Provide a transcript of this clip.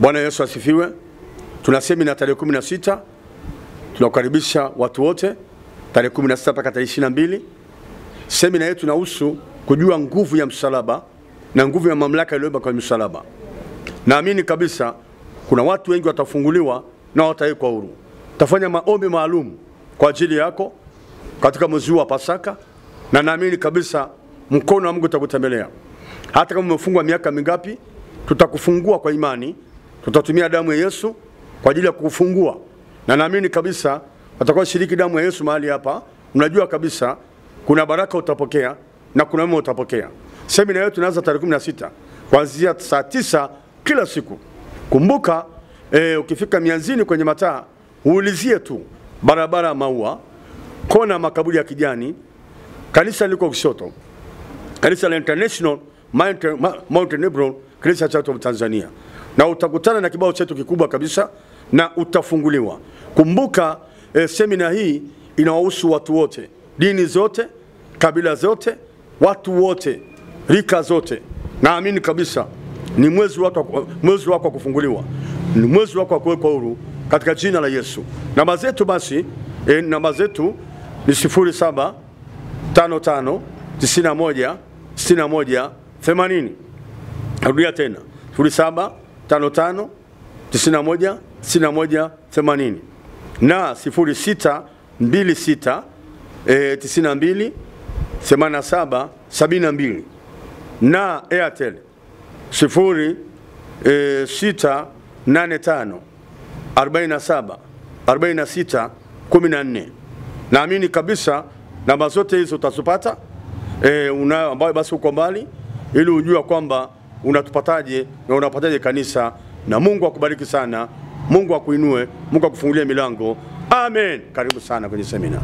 Bwana Yesu asifiwe. Tuna semina tarehe 16. Tunakaribisha watu wote tarehe 16 mpaka tarehe 22. Semina yetu inahusu kujua nguvu ya msalaba na nguvu ya mamlaka iliyobeba kwa msalaba. Naamini kabisa kuna watu wengi watafunguliwa na watawekwa huru. Tafanya maombi maalum kwa ajili yako katika mwezi wa Pasaka, na naamini kabisa mkono wa Mungu utakutembelea. Hata kama umefungwa miaka mingapi, tutakufungua kwa imani. Tutatumia damu ya Yesu kwa ajili ya kukufungua. Na naamini kabisa watakuwa shiriki damu ya Yesu mahali hapa. Unajua kabisa kuna baraka utapokea na kuna mema utapokea. Semina yetu inaanza tarehe 16 kuanzia saa 9 kila siku. Kumbuka ukifika mianzini kwenye mataa, uulizie tu barabara Maua, kona makaburi ya kijani, kanisa liko kushoto. Kanisa la International Mountain Hebron, kanisa cha Tanzania. Na utakutana na kibao chetu kikubwa kabisa na utafunguliwa. Kumbuka semina hii inawahusu watu wote, dini zote, kabila zote, watu wote, rika zote. Naamini kabisa ni mwezi wako wa kufunguliwa. Ni mwezi wako wa kuwekwa huru katika jina la Yesu. Namba zetu basi, namba zetu ni 0755 91 61 80. Narudia tena 0755 91 61 80 na 0626 92 87 72 na Airtel 0685 47 46 14. Naamini kabisa namba zote hizo utazipata unayo, ambayo basi uko mbali, ili ujue kwamba unatupataje na unapataje kanisa. Na Mungu akubariki sana, Mungu akuinue, Mungu akufungulie milango. Amen. Karibu sana kwenye semina.